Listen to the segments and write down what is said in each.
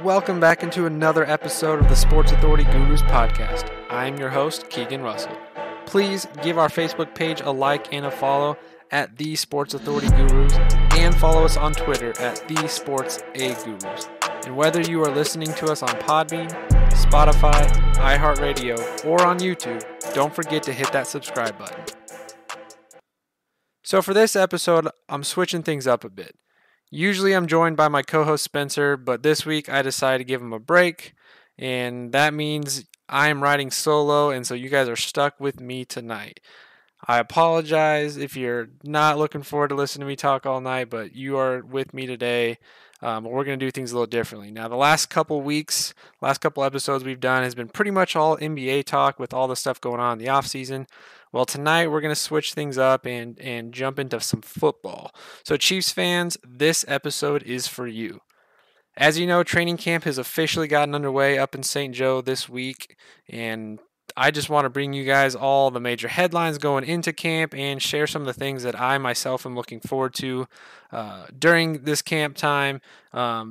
Welcome back into another episode of the Sports Authority Gurus podcast. I'm your host, Keegan Russell. Please give our Facebook page a like and a follow at The Sports Authority Gurus and follow us on Twitter at The Sports A Gurus. And whether you are listening to us on Podbean, Spotify, iHeartRadio, or on YouTube, don't forget to hit that subscribe button. So for this episode, I'm switching things up a bit. Usually I'm joined by my co-host Spencer, but this week I decided to give him a break, and that means I'm riding solo, and so you guys are stuck with me tonight. I apologize if you're not looking forward to listening to me talk all night, but you are with me today. We're going to do things a little differently. Now, the last couple weeks, last couple episodes we've done has been pretty much all NBA talk with all the stuff going on in the offseason. Well, tonight we're going to switch things up and jump into some football. So, Chiefs fans, this episode is for you. As you know, training camp has officially gotten underway up in St. Joe this week, and I just want to bring you guys all the major headlines going into camp and share some of the things that I myself am looking forward to during this camp time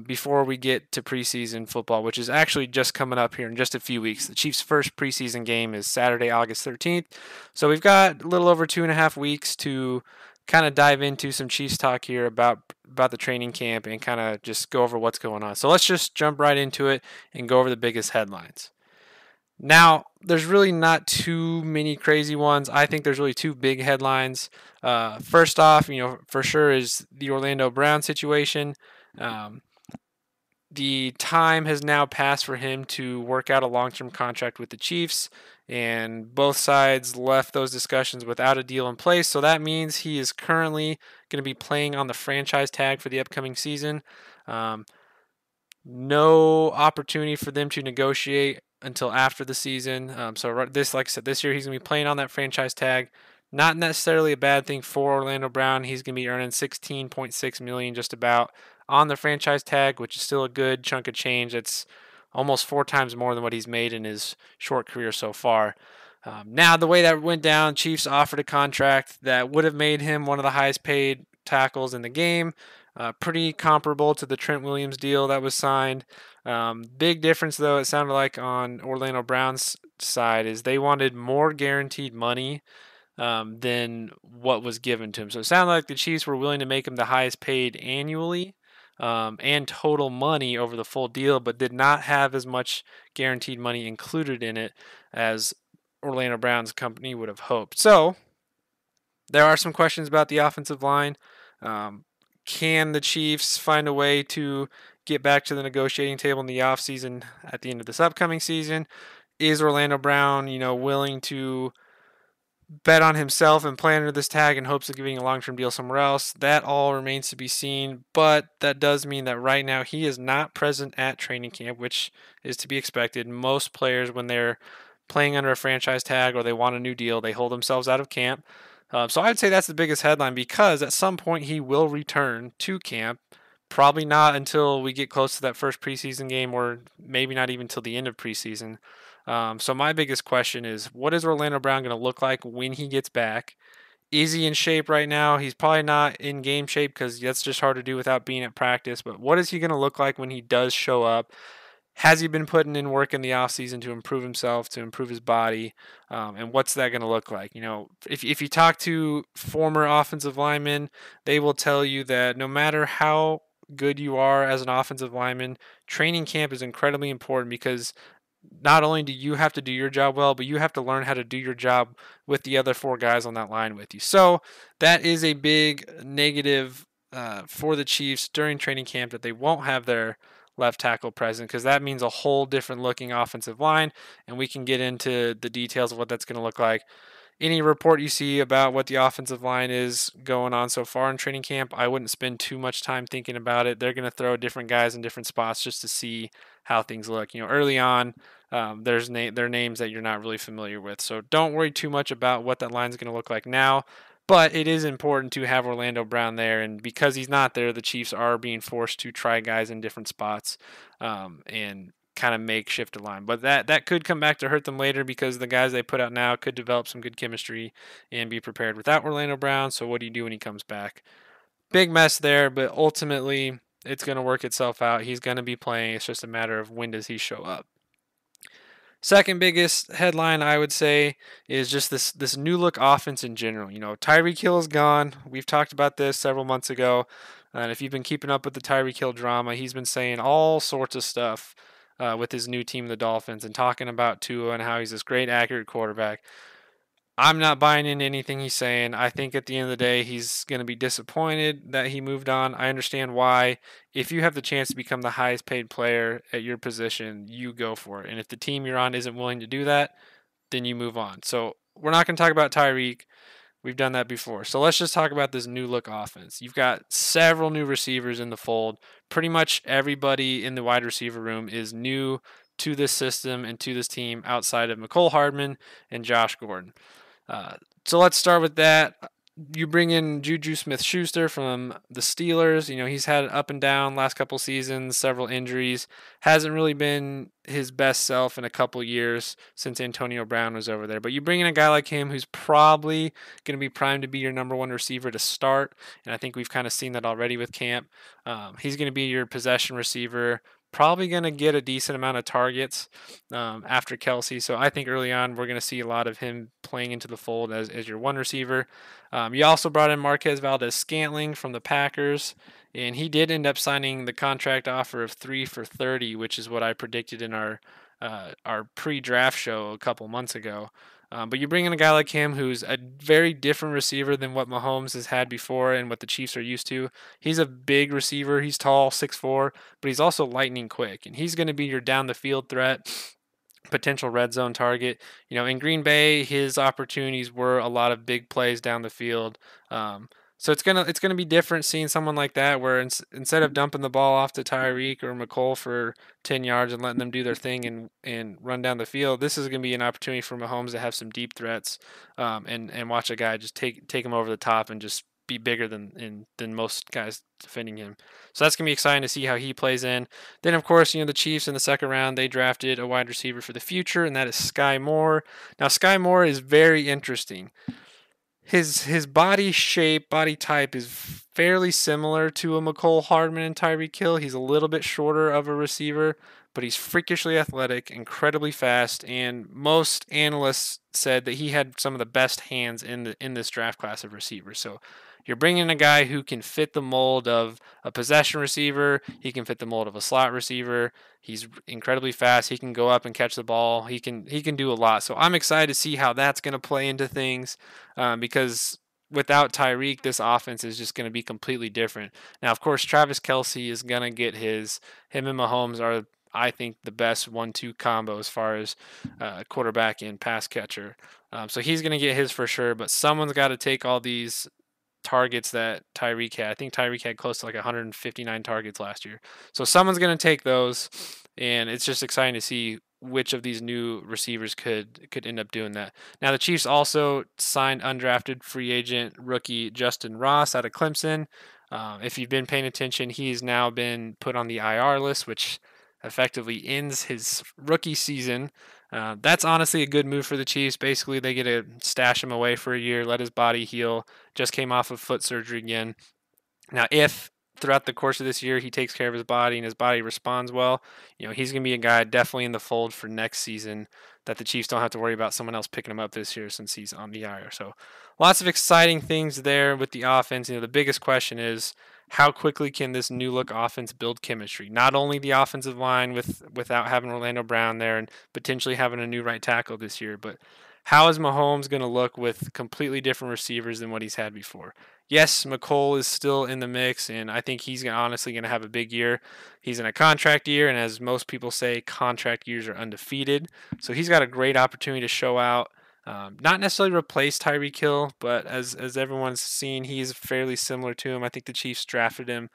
before we get to preseason football, which is actually just coming up here in just a few weeks. The Chiefs' first preseason game is Saturday, August 13th. So we've got a little over 2.5 weeks to kind of dive into some Chiefs talk here about the training camp and kind of just go over what's going on. So let's just jump right into it and go over the biggest headlines. Now, there's really not too many crazy ones. I think there's really two big headlines. First off, for sure is the Orlando Brown situation. The time has now passed for him to work out a long-term contract with the Chiefs, and both sides left those discussions without a deal in place. So that means he is currently going to be playing on the franchise tag for the upcoming season. No opportunity for them to negotiate until after the season. Like I said, this year he's going to be playing on that franchise tag. Not necessarily a bad thing for Orlando Brown. He's going to be earning $16.6 million just about on the franchise tag, which is still a good chunk of change. It's almost 4 times more than what he's made in his short career so far. Now, the way that went down, Chiefs offered a contract that would have made him one of the highest paid tackles in the game. Pretty comparable to the Trent Williams deal that was signed. Big difference, though, it sounded like on Orlando Brown's side, is they wanted more guaranteed money than what was given to him. So it sounded like the Chiefs were willing to make him the highest paid annually and total money over the full deal, but did not have as much guaranteed money included in it as Orlando Brown's company would have hoped. So there are some questions about the offensive line. Can the Chiefs find a way to get back to the negotiating table in the offseason at the end of this upcoming season? Is Orlando Brown, willing to bet on himself and play under this tag in hopes of getting a long-term deal somewhere else? That all remains to be seen, but that does mean that right now he is not present at training camp, which is to be expected. Most players, when they're playing under a franchise tag or they want a new deal, they hold themselves out of camp. So I'd say that's the biggest headline, because at some point he will return to camp. Probably not until we get close to that first preseason game, or maybe not even till the end of preseason. So my biggest question is, what is Orlando Brown going to look like when he gets back? Is he in shape right now? He's probably not in game shape, because that's just hard to do without being at practice. But what is he going to look like when he does show up? Has he been putting in work in the offseason to improve himself, to improve his body? And what's that going to look like? If you talk to former offensive linemen, they will tell you that no matter how good you are as an offensive lineman, training camp is incredibly important, because not only do you have to do your job well, but you have to learn how to do your job with the other 4 guys on that line with you. So that is a big negative for the Chiefs during training camp, that they won't have their left tackle present, because that means a whole different looking offensive line, and we can get into the details of what that's going to look like. Any report you see about what the offensive line is going on so far in training camp, I wouldn't spend too much time thinking about it. They're going to throw different guys in different spots just to see how things look. Early on, there are names that you're not really familiar with, so don't worry too much about what that line is going to look like now. But it is important to have Orlando Brown there, and because he's not there, the Chiefs are being forced to try guys in different spots and kind of makeshift a line. But that could come back to hurt them later, because the guys they put out now could develop some good chemistry and be prepared without Orlando Brown. So what do you do when he comes back? Big mess there, but ultimately It's going to work itself out. He's going to be playing. It's just a matter of when does he show up. Second biggest headline I would say is just this new look offense in general. Tyreek Hill is gone. We've talked about this several months ago. And if you've been keeping up with the Tyreek Hill drama, he's been saying all sorts of stuff with his new team, the Dolphins, and talking about Tua and how he's this great, accurate quarterback. I'm not buying into anything he's saying. I think at the end of the day, he's going to be disappointed that he moved on. I understand why. If you have the chance to become the highest paid player at your position, you go for it. And if the team you're on isn't willing to do that, then you move on. So we're not going to talk about Tyreek. We've done that before. So let's just talk about this new look offense. You've got several new receivers in the fold. Pretty much everybody in the wide receiver room is new to this system and to this team outside of Mecole Hardman and Josh Gordon. So let's start with that. You bring in Juju Smith-Schuster from the Steelers. He's had up and down last couple seasons, several injuries. Hasn't really been his best self in a couple years since Antonio Brown was over there. But you bring in a guy like him who's probably going to be primed to be your number one receiver to start. And I think we've kind of seen that already with camp. He's going to be your possession receiver. Probably going to get a decent amount of targets after Kelsey. So I think early on we're going to see a lot of him playing into the fold as your one receiver. You also brought in Marquez Valdez-Scantling from the Packers, and he did end up signing the contract offer of 3 for $30, which is what I predicted in our pre-draft show a couple months ago. But you bring in a guy like him who's a very different receiver than what Mahomes has had before and what the Chiefs are used to. He's a big receiver. He's tall, 6'4", but he's also lightning quick, and he's going to be your down-the-field threat, potential red zone target. In Green Bay, his opportunities were a lot of big plays down the field. So it's gonna be different seeing someone like that, where instead of dumping the ball off to Tyreek or Mecole for 10 yards and letting them do their thing and run down the field, this is gonna be an opportunity for Mahomes to have some deep threats, and watch a guy just take him over the top and just be bigger than most guys defending him. So that's gonna be exciting to see how he plays in. Then of course, the Chiefs in the second round, they drafted a wide receiver for the future, and that is Sky Moore. Now Sky Moore is very interesting. His body shape, body type is fairly similar to a Mecole Hardman and Tyreek Hill. He's a little bit shorter of a receiver, but he's freakishly athletic, incredibly fast, and most analysts said that he had some of the best hands in this draft class of receivers. So you're bringing in a guy who can fit the mold of a possession receiver. He can fit the mold of a slot receiver. He's incredibly fast. He can go up and catch the ball. He can do a lot. So I'm excited to see how that's going to play into things, because without Tyreek, this offense is just going to be completely different. Now, of course, Travis Kelce is going to get his. Him and Mahomes are, I think, the best 1-2 combo as far as quarterback and pass catcher. So he's going to get his for sure, but someone's got to take all these targets that Tyreek had. I think Tyreek had close to like 159 targets last year. So someone's going to take those, and it's just exciting to see which of these new receivers could end up doing that. Now the Chiefs also signed undrafted free agent rookie Justin Ross out of Clemson. If you've been paying attention, he's now been put on the IR list, which effectively ends his rookie season. That's honestly a good move for the Chiefs. Basically, they get to stash him away for a year, let his body heal. Just came off of foot surgery again. Now, if throughout the course of this year he takes care of his body and his body responds well, he's going to be a guy definitely in the fold for next season that the Chiefs don't have to worry about someone else picking him up this year since he's on the IR. So lots of exciting things there with the offense. The biggest question is, how quickly can this new look offense build chemistry? Not only the offensive line without having Orlando Brown there and potentially having a new right tackle this year, but how is Mahomes going to look with completely different receivers than what he's had before? Yes, Mecole is still in the mix, and I think he's honestly going to have a big year. He's in a contract year, and as most people say, contract years are undefeated. So he's got a great opportunity to show out. Not necessarily replace Tyreek Hill, but as everyone's seen, he's fairly similar to him. I think the Chiefs drafted him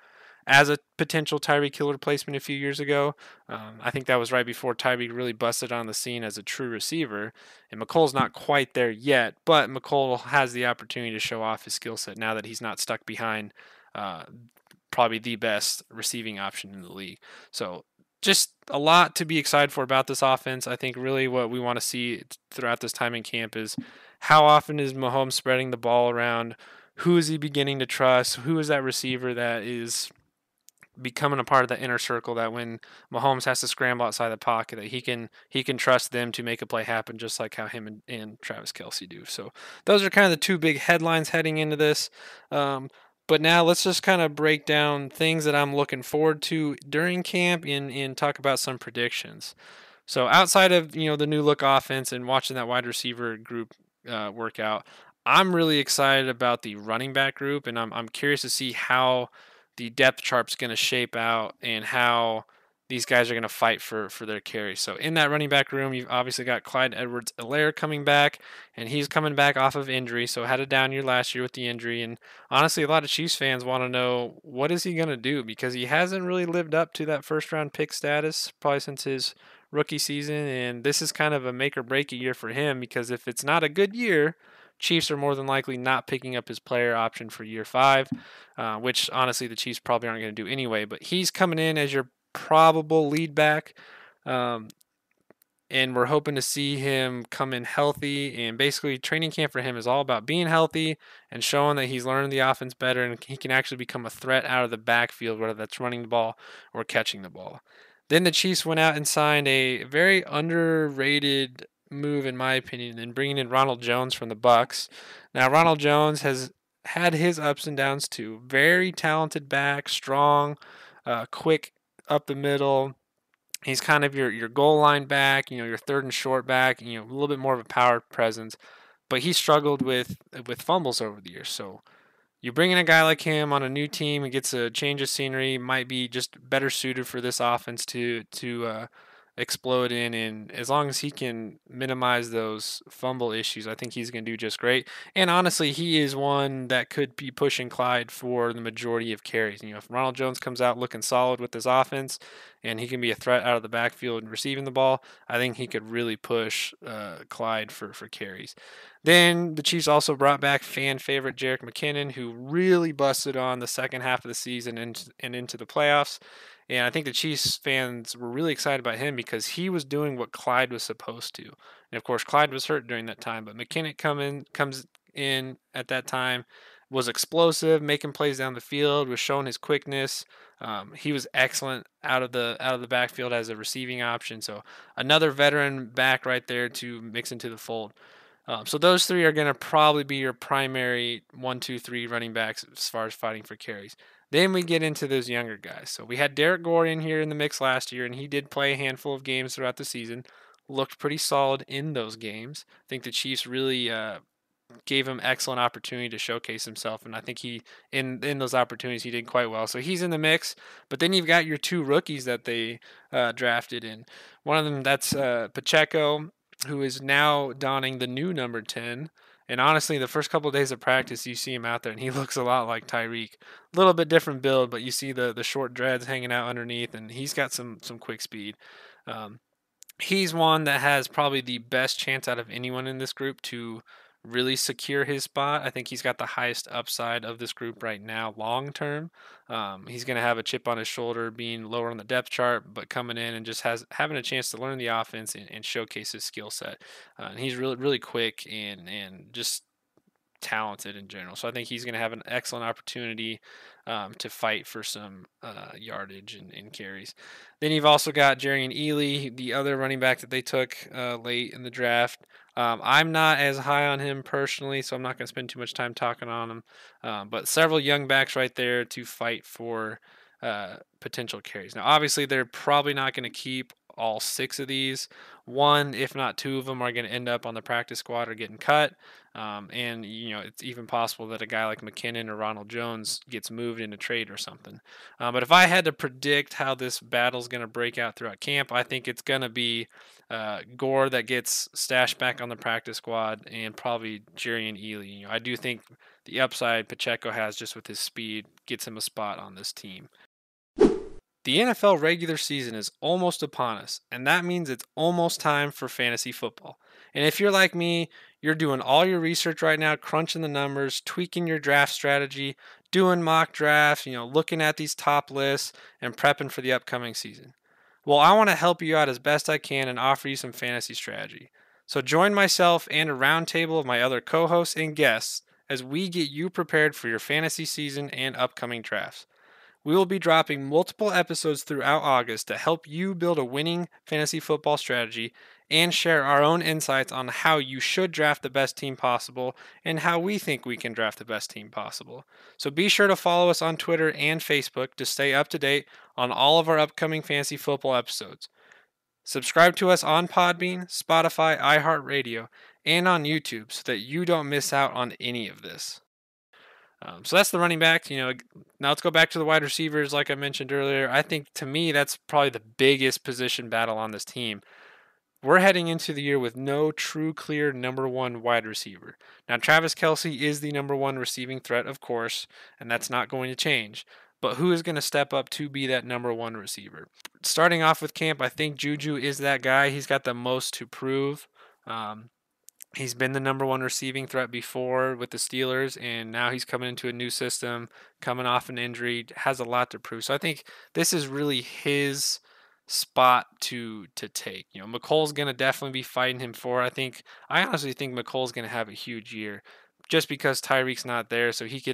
as a potential Tyreek Hill replacement a few years ago. I think that was right before Tyreek really busted on the scene as a true receiver. And Mecole's not quite there yet, but Mecole has the opportunity to show off his skill set now that he's not stuck behind probably the best receiving option in the league. So just a lot to be excited for about this offense. I think really what we want to see throughout this time in camp is how often is Mahomes spreading the ball around? Who is he beginning to trust? Who is that receiver that is becoming a part of the inner circle, that when Mahomes has to scramble outside the pocket, that he can trust them to make a play happen, just like how him and Travis Kelce do. So those are kind of the two big headlines heading into this. But now let's just kind of break down things that I'm looking forward to during camp and talk about some predictions. So outside of the new look offense and watching that wide receiver group work out, I'm really excited about the running back group, and I'm curious to see how the depth chart's going to shape out and how these guys are going to fight for their carries. So in that running back room, you've obviously got Clyde Edwards-Helaire coming back, and he's coming back off of injury. So had a down year last year with the injury, and honestly, a lot of Chiefs fans want to know, what is he going to do, because he hasn't really lived up to that first round pick status probably since his rookie season, and this is kind of a make or break a year for him, because if it's not a good year, Chiefs are more than likely not picking up his player option for year 5, which honestly the Chiefs probably aren't going to do anyway. But he's coming in as your probable lead back, um, and we're hoping to see him come in healthy. And basically, training camp for him is all about being healthy and showing that he's learning the offense better and he can actually become a threat out of the backfield, whether that's running the ball or catching the ball. Then the Chiefs went out and signed a very underrated move, in my opinion, in bringing in Ronald Jones from the Bucks. Now, Ronald Jones has had his ups and downs too. Very talented back, strong, quick up the middle. He's kind of your goal line back, your third and short back, a little bit more of a power presence. But he struggled with fumbles over the years. So you bring in a guy like him on a new team and gets a change of scenery, might be just better suited for this offense to explode in. And as long as he can minimize those fumble issues, I think he's going to do just great. And honestly, he is one that could be pushing Clyde for the majority of carries. If Ronald Jones comes out looking solid with this offense and he can be a threat out of the backfield and receiving the ball, I think he could really push Clyde for carries. Then the Chiefs also brought back fan favorite Jerick McKinnon, who really busted on the second half of the season and into the playoffs. And I think the Chiefs fans were really excited about him because he was doing what Clyde was supposed to. And of course, Clyde was hurt during that time, but McKinnon comes in at that time, was explosive, making plays down the field, was showing his quickness. He was excellent out of the backfield as a receiving option. So another veteran back right there to mix into the fold. So those three are going to probably be your primary 1, 2, 3 running backs as far as fighting for carries. Then we get into those younger guys. So we had Derek Gore in here in the mix last year, and he did play a handful of games throughout the season. Looked pretty solid in those games. I think the Chiefs really gave him excellent opportunity to showcase himself, and I think he in those opportunities he did quite well. So he's in the mix. But then you've got your 2 rookies that they drafted in. One of them, that's Pacheco, who is now donning the new number 10. And honestly, the first couple of days of practice, you see him out there, and he looks a lot like Tyreek. A little bit different build, but you see the short dreads hanging out underneath, and he's got some quick speed. He's one that has probably the best chance out of anyone in this group to really secure his spot. I think he's got the highest upside of this group right now long term. He's going to have a chip on his shoulder being lower on the depth chart, but coming in and just having a chance to learn the offense and showcase his skill set. And he's really, really quick and just talented in general. So I think he's going to have an excellent opportunity to fight for some yardage and carries. Then you've also got Jerrion Ealy, the other running back that they took late in the draft. I'm not as high on him personally, so I'm not going to spend too much time talking on him. But several young backs right there to fight for potential carries. Now, obviously, they're probably not going to keep all 6 of these. 1, if not 2 of them, are going to end up on the practice squad or getting cut. And it's even possible that a guy like McKinnon or Ronald Jones gets moved in a trade or something. But if I had to predict how this battle's going to break out throughout camp, I think it's going to be Gore that gets stashed back on the practice squad, and probably Jerrion Ealy. I do think the upside Pacheco has just with his speed gets him a spot on this team. The NFL regular season is almost upon us, and that means it's almost time for fantasy football. And if you're like me, you're doing all your research right now, crunching the numbers, tweaking your draft strategy, doing mock drafts, looking at these top lists, and prepping for the upcoming season. Well, I want to help you out as best I can and offer you some fantasy strategy. So join myself and a roundtable of my other co-hosts and guests as we get you prepared for your fantasy season and upcoming drafts. We will be dropping multiple episodes throughout August to help you build a winning fantasy football strategy and share our own insights on how you should draft the best team possible and how we think we can draft the best team possible. So be sure to follow us on Twitter and Facebook to stay up to date on all of our upcoming fantasy football episodes. Subscribe to us on Podbean, Spotify, iHeartRadio, and on YouTube so that you don't miss out on any of this. So that's the running back. Now let's go back to the wide receivers. Like I mentioned earlier, I think to me that's probably the biggest position battle on this team. We're heading into the year with no true clear number one wide receiver. Now Travis Kelce is the number one receiving threat, of course, and that's not going to change. But who is going to step up to be that number one receiver? Starting off with camp, I think Juju is that guy. He's got the most to prove. He's been the number one receiving threat before with the Steelers, and now he's coming into a new system, coming off an injury, has a lot to prove. So I think this is really his spot to take. McColl's going to definitely be fighting him for. I honestly think McColl's going to have a huge year just because Tyreek's not there. So he's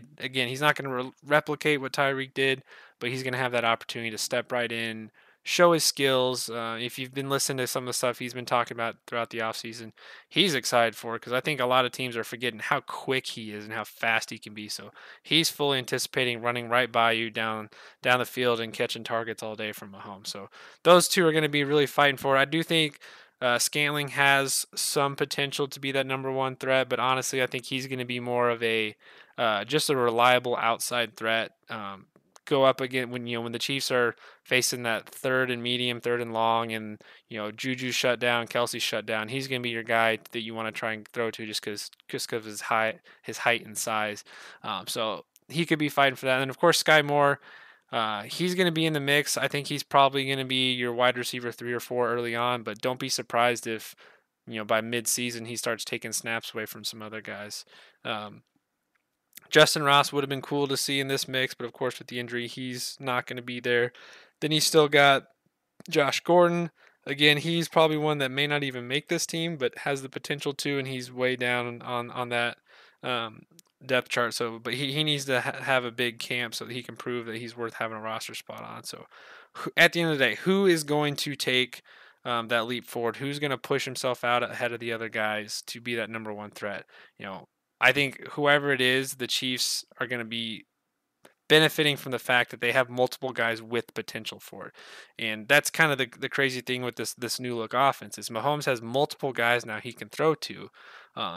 not going to replicate what Tyreek did, but he's going to have that opportunity to step right in, show his skills. If you've been listening to some of the stuff he's been talking about throughout the offseason, he's excited for it because I think a lot of teams are forgetting how quick he is and how fast he can be. So he's fully anticipating running right by you down the field and catching targets all day from Mahomes. So those two are going to be really fighting for it. I do think Scantling has some potential to be that number one threat, but honestly, I think he's going to be more of a just a reliable outside threat. Go up again when the Chiefs are facing that third and medium, third and long, and Juju shut down, Kelsey shut down. He's going to be your guy that you want to try and throw to just because of his height and size. So he could be fighting for that. And of course, Sky Moore. He's going to be in the mix. I think he's probably going to be your wide receiver 3 or 4 early on, but don't be surprised if, by mid-season he starts taking snaps away from some other guys. Justin Ross would have been cool to see in this mix, but of course with the injury, he's not going to be there. Then you still got Josh Gordon. Again, he's probably one that may not even make this team, but has the potential to, and he's way down on that depth chart. So, but he needs to have a big camp so that he can prove that he's worth having a roster spot on. So, at the end of the day, who is going to take that leap forward? Who's going to push himself out ahead of the other guys to be that number one threat? I think whoever it is, the Chiefs are going to be benefiting from the fact that they have multiple guys with potential for it. And that's kind of the crazy thing with this new look offense is Mahomes has multiple guys now he can throw to.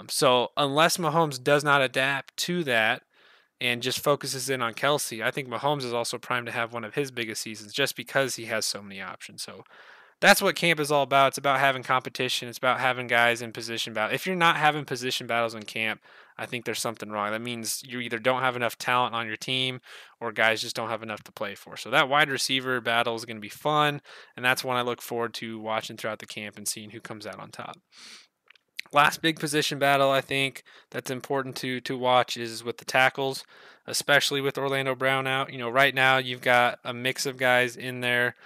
So unless Mahomes does not adapt to that and just focuses in on Kelsey, I think Mahomes is also primed to have one of his biggest seasons just because he has so many options. So that's what camp is all about. It's about having competition. It's about having guys in position battle. If you're not having position battles in camp, I think there's something wrong. That means you either don't have enough talent on your team or guys just don't have enough to play for. So that wide receiver battle is going to be fun, and that's one I look forward to watching throughout the camp and seeing who comes out on top. Last big position battle I think that's important to watch is with the tackles, especially with Orlando Brown out. Right now you've got a mix of guys in there.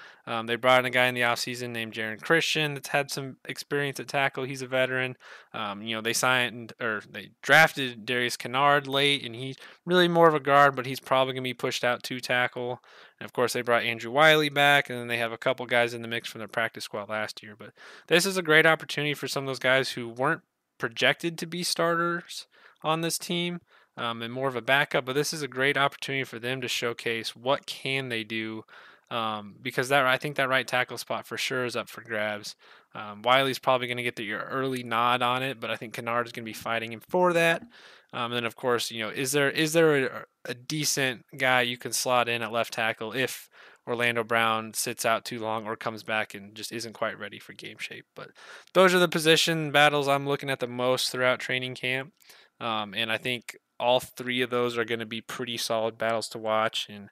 They brought in a guy in the offseason named Jaron Christian that's had some experience at tackle. He's a veteran. They drafted Darius Kennard late, and he's really more of a guard, but he's probably going to be pushed out to tackle. And of course, they brought Andrew Wiley back, and then they have a couple guys in the mix from their practice squad last year. But this is a great opportunity for some of those guys who weren't projected to be starters on this team and more of a backup. But this is a great opportunity for them to showcase what can they do. Because I think that right tackle spot for sure is up for grabs. Wiley's probably going to get your early nod on it, but I think Kennard is going to be fighting him for that. And then of course, is there a decent guy you can slot in at left tackle if Orlando Brown sits out too long or comes back and just isn't quite ready for game shape? But those are the position battles I'm looking at the most throughout training camp. And I think all three of those are going to be pretty solid battles to watch. And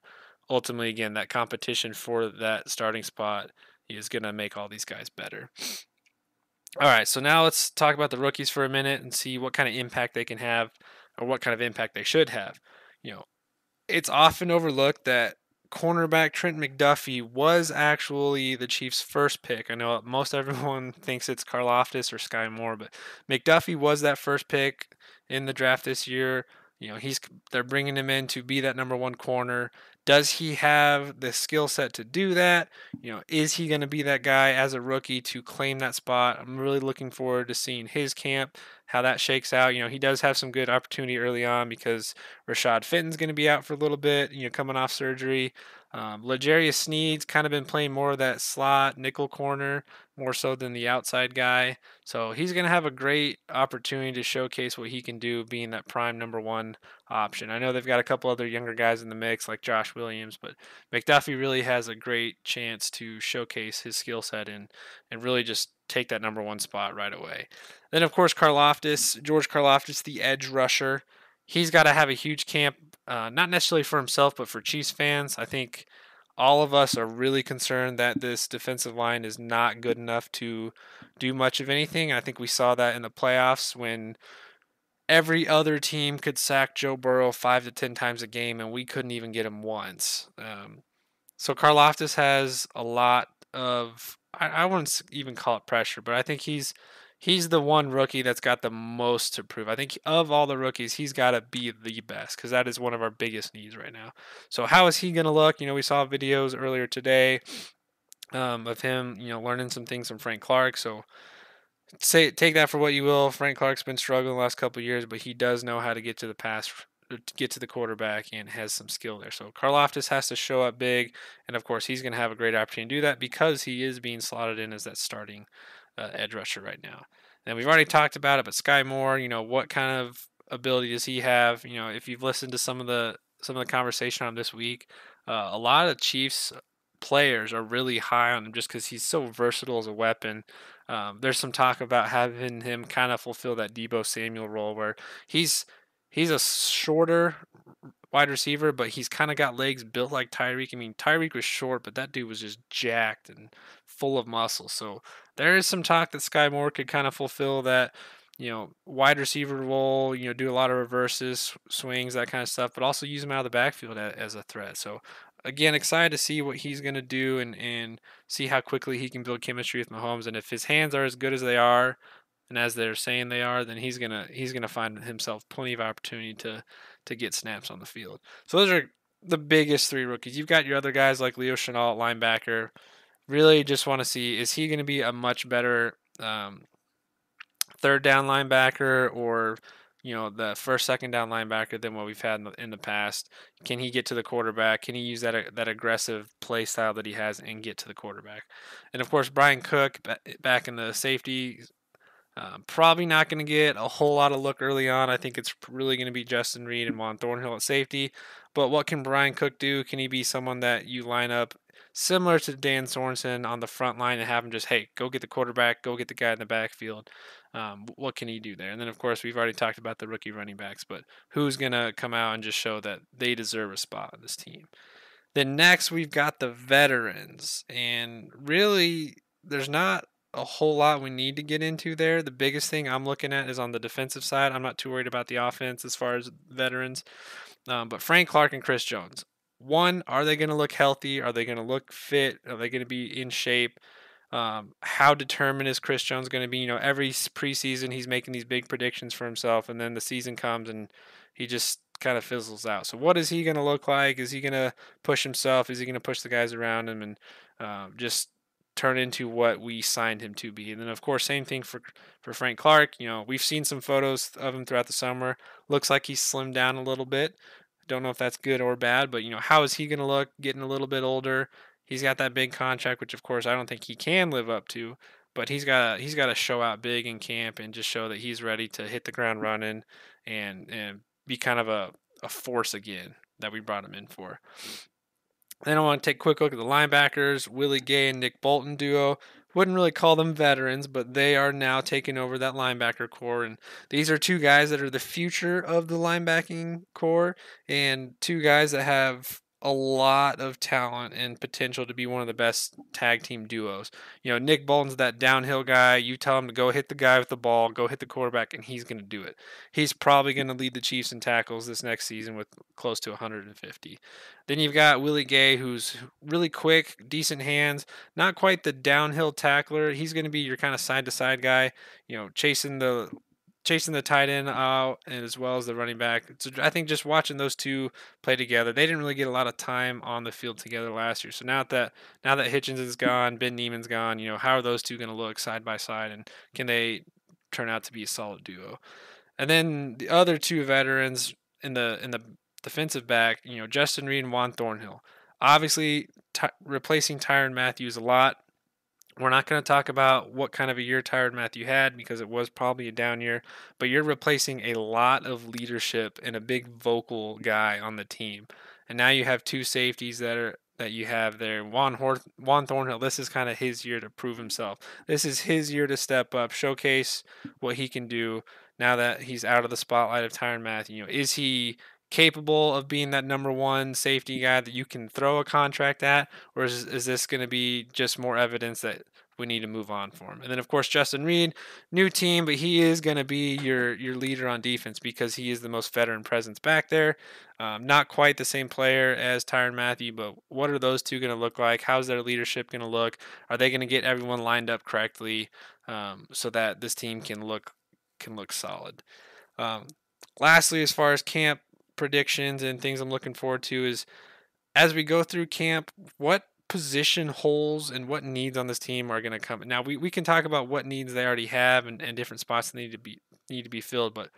ultimately, again, that competition for that starting spot is going to make all these guys better. All right, so now let's talk about the rookies for a minute and see what kind of impact they can have or what kind of impact they should have. It's often overlooked that cornerback Trent McDuffie was actually the Chiefs' first pick. I know most everyone thinks it's Karlaftis or Sky Moore, but McDuffie was that first pick in the draft this year. They're bringing him in to be that number one corner. Does he have the skill set to do that? Is he going to be that guy as a rookie to claim that spot? I'm really looking forward to seeing his camp, how that shakes out. He does have some good opportunity early on because Rashad Fenton's going to be out for a little bit, coming off surgery. L'Jarius Sneed's kind of been playing more of that slot nickel corner, more so than the outside guy. So he's going to have a great opportunity to showcase what he can do being that prime number one option. I know they've got a couple other younger guys in the mix like Josh Williams, but McDuffie really has a great chance to showcase his skill set and really just take that number one spot right away. Then of course George Karlaftis, the edge rusher. He's got to have a huge camp, not necessarily for himself, but for Chiefs fans. I think all of us are really concerned that this defensive line is not good enough to do much of anything. I think we saw that in the playoffs when every other team could sack Joe Burrow 5 to 10 times a game, and we couldn't even get him once. So Karlaftis has a lot of I wouldn't even call it pressure, but I think he's the one rookie that's got the most to prove. I think of all the rookies, he's got to be the best because that is one of our biggest needs right now. So how is he going to look? We saw videos earlier today of him, learning some things from Frank Clark. So take that for what you will. Frank Clark's been struggling the last couple of years, but he does know how to get to the pass, to get to the quarterback, and has some skill there. So Karlaftis has to show up big, and of course he's going to have a great opportunity to do that because he is being slotted in as that starting edge rusher right now. And we've already talked about it, but Sky Moore, what kind of ability does he have? If you've listened to some of the conversation on this week, a lot of Chiefs players are really high on him just because he's so versatile as a weapon. There's some talk about having him kind of fulfill that Deebo Samuel role where he's a shorter wide receiver, but he's kind of got legs built like Tyreek. I mean, Tyreek was short, but that dude was just jacked and full of muscle. So there is some talk that Sky Moore could kind of fulfill that, wide receiver role, do a lot of reverses, swings, that kind of stuff, but also use him out of the backfield as a threat. So again, excited to see what he's going to do and see how quickly he can build chemistry with Mahomes. And if his hands are as good as they are, and as they're saying they are, then he's gonna find himself plenty of opportunity to get snaps on the field. So those are the biggest three rookies. You've got your other guys like Leo Chenal, linebacker. Really, just want to see, is he going to be a much better third down linebacker or the first, second down linebacker than what we've had in the past? Can he get to the quarterback? Can he use that aggressive play style that he has and get to the quarterback? And of course, Brian Cook back in the safety. Probably not going to get a whole lot of look early on. I think it's really going to be Justin Reed and Juan Thornhill at safety. But what can Brian Cook do? Can he be someone that you line up similar to Dan Sorensen on the front line and have him just, hey, go get the quarterback, go get the guy in the backfield? What can he do there? And then, of course, we've already talked about the rookie running backs, but who's going to come out and just show that they deserve a spot on this team? Then next, we've got the veterans. And really, there's not a whole lot we need to get into there. The biggest thing I'm looking at is on the defensive side. I'm not too worried about the offense as far as veterans. But Frank Clark and Chris Jones. One, are they going to look healthy? Are they going to look fit? Are they going to be in shape? How determined is Chris Jones going to be? Every preseason he's making these big predictions for himself, and then the season comes and he just kind of fizzles out. So what is he going to look like? Is he going to push himself? Is he going to push the guys around him and just turn into what we signed him to be? And then, of course, same thing for Frank Clark. We've seen some photos of him throughout the summer. Looks like he's slimmed down a little bit. Don't know if that's good or bad, but how is he going to look getting a little bit older? He's got that big contract, which of course I don't think he can live up to, but he's got to show out big in camp and just show that he's ready to hit the ground running and be kind of a force again that we brought him in for. Then I want to take a quick look at the linebackers, Willie Gay and Nick Bolton duo. Wouldn't really call them veterans, but they are now taking over that linebacker core. And these are two guys that are the future of the linebacking core and two guys that have a lot of talent and potential to be one of the best tag team duos. Nick Bolton's that downhill guy. You tell him to go hit the guy with the ball, go hit the quarterback, and he's going to do it. He's probably going to lead the Chiefs in tackles this next season with close to 150. Then you've got Willie Gay, who's really quick, decent hands, not quite the downhill tackler. He's going to be your kind of side-to-side guy, chasing the chasing the tight end out and as well as the running back. So I think just watching those two play together, they didn't really get a lot of time on the field together last year. So now that Hitchens is gone, Ben Neiman's gone, how are those two going to look side by side, and can they turn out to be a solid duo? And then the other two veterans in the defensive back, Justin Reed and Juan Thornhill. Obviously, replacing Tyrann Mathieu a lot. We're not going to talk about what kind of a year Tyrann Mathieu had because it was probably a down year, but you're replacing a lot of leadership and a big vocal guy on the team. And now you have two safeties that you have there. Juan Thornhill, this is kind of his year to prove himself. This is his year to step up, showcase what he can do now that he's out of the spotlight of Tyrann Mathieu. Is he capable of being that number one safety guy that you can throw a contract at, or is this going to be just more evidence that we need to move on for him? And then of course Justin Reed, new team, but he is going to be your leader on defense because he is the most veteran presence back there. Not quite the same player as Tyrann Mathieu, but what are those two going to look like? How's their leadership going to look? Are they going to get everyone lined up correctly so that this team can look solid? Lastly, as far as camp predictions and things I'm looking forward to is as we go through camp, what position holes and what needs on this team are going to come. Now we can talk about what needs they already have and different spots that need to be filled, but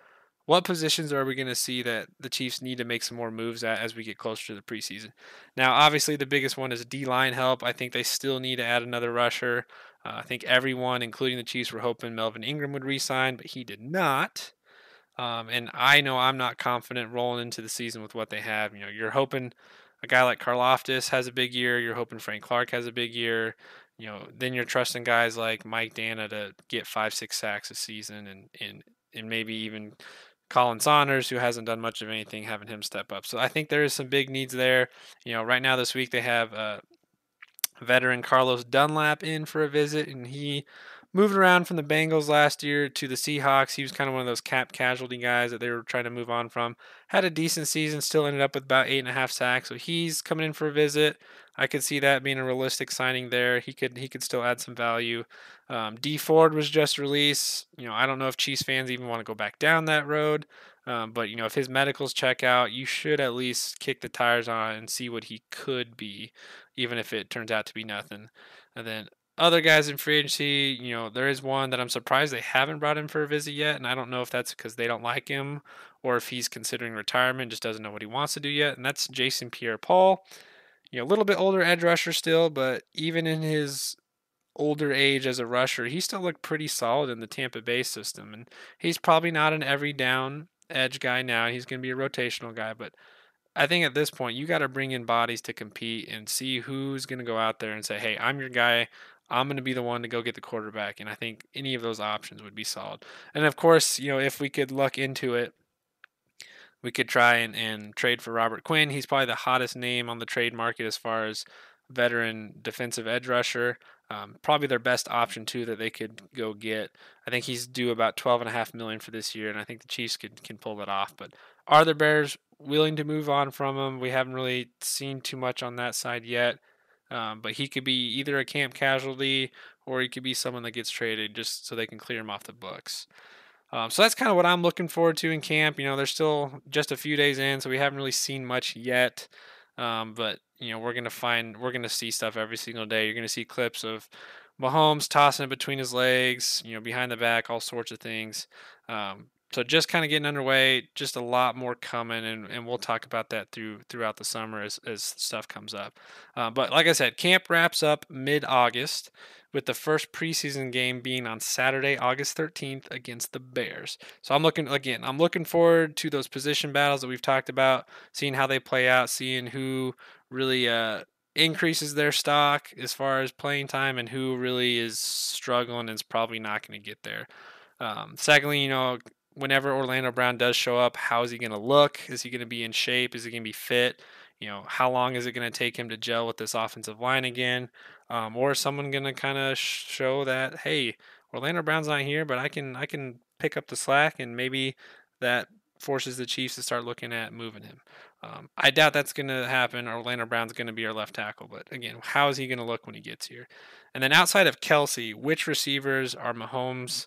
what positions are we going to see that the Chiefs need to make some more moves at as we get closer to the preseason? Now, obviously, the biggest one is D-line help. I think they still need to add another rusher. I think everyone, including the Chiefs, were hoping Melvin Ingram would re-sign, but he did not. And I know I'm not confident rolling into the season with what they have. You're hoping a guy like Karlaftis has a big year. You're hoping Frank Clark has a big year. Then you're trusting guys like Mike Dana to get 5-6 sacks a season, and maybe even Colin Saunders, who hasn't done much of anything, having him step up. So I think there is some big needs there. Right now this week they have veteran Carlos Dunlap in for a visit, and he moved around from the Bengals last year to the Seahawks. He was kind of one of those cap casualty guys that they were trying to move on from. Had a decent season, still ended up with about 8.5 sacks. So he's coming in for a visit. I could see that being a realistic signing there. He could still add some value. D Ford was just released. I don't know if Chiefs fans even want to go back down that road. But if his medicals check out, you should at least kick the tires on it and see what he could be, even if it turns out to be nothing. And then other guys in free agency, there is one that I'm surprised they haven't brought in for a visit yet, and I don't know if that's because they don't like him or if he's considering retirement, just doesn't know what he wants to do yet, and that's Jason Pierre-Paul. A little bit older edge rusher still, but even in his older age as a rusher, he still looked pretty solid in the Tampa Bay system, and he's probably not an every down edge guy now. He's going to be a rotational guy, but I think at this point you got to bring in bodies to compete and see who's going to go out there and say, "Hey, I'm your guy. I'm going to be the one to go get the quarterback." And I think any of those options would be solid. And of course, if we could luck into it, we could try and trade for Robert Quinn. He's probably the hottest name on the trade market as far as veteran defensive edge rusher. Probably their best option too that they could go get. I think he's due about $12.5 million for this year, and I think the Chiefs can pull that off. But are the Bears willing to move on from him? We haven't really seen too much on that side yet. But he could be either a camp casualty or he could be someone that gets traded just so they can clear him off the books. So that's kind of what I'm looking forward to in camp. There's still just a few days in, so we haven't really seen much yet. But we're gonna see stuff every single day. You're gonna see clips of Mahomes tossing it between his legs, behind the back, all sorts of things. So just kind of getting underway, just a lot more coming, and we'll talk about that throughout the summer as stuff comes up. But like I said, camp wraps up mid-August with the first preseason game being on Saturday, August 13th against the Bears. So I'm looking forward to those position battles that we've talked about, seeing how they play out, seeing who really increases their stock as far as playing time and who really is struggling and is probably not going to get there. Secondly, whenever Orlando Brown does show up, how is he going to look? Is he going to be in shape? Is he going to be fit? How long is it going to take him to gel with this offensive line again? Or is someone going to kind of show that, hey, Orlando Brown's not here, but I can pick up the slack, and maybe that forces the Chiefs to start looking at moving him. I doubt that's going to happen. Orlando Brown's going to be our left tackle, but again, how is he going to look when he gets here? And then outside of Kelsey, which receivers are Mahomes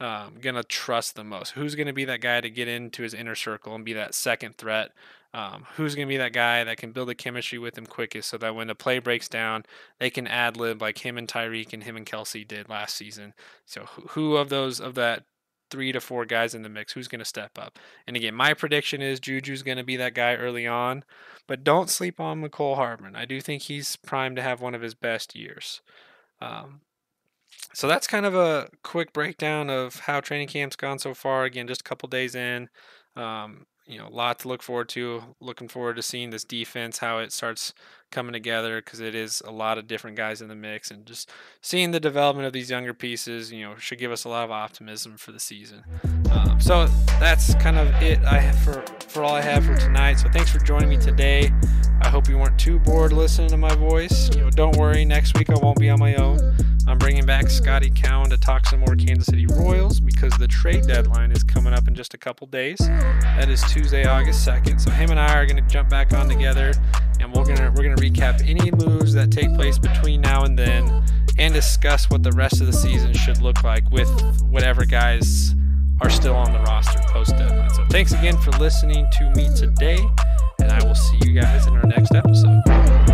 going to trust the most? Who's going to be that guy to get into his inner circle and be that second threat? Who's going to be that guy that can build a chemistry with him quickest so that when the play breaks down, they can ad-lib like him and Tyreek and him and Kelsey did last season? So who of that 3 to 4 guys in the mix, who's going to step up? And again, my prediction is Juju's going to be that guy early on, but don't sleep on McCole Hardman. I do think he's primed to have one of his best years. So that's kind of a quick breakdown of how training camp's gone so far. Again, just a couple days in. A lot to look forward to. Looking forward to seeing this defense, how it starts coming together, because it is a lot of different guys in the mix, and just seeing the development of these younger pieces, should give us a lot of optimism for the season. So that's kind of it I have for all I have for tonight. So thanks for joining me today. I hope you weren't too bored listening to my voice. Don't worry, next week I won't be on my own. I'm bringing back Scotty Cowan to talk some more Kansas City Royals because the trade deadline is coming up in just a couple days. That is Tuesday, August 2nd. So him and I are going to jump back on together, and we're gonna recap any moves that take place between now and then, and discuss what the rest of the season should look like with whatever guys are still on the roster post deadline. So thanks again for listening to me today, and I will see you guys in our next episode.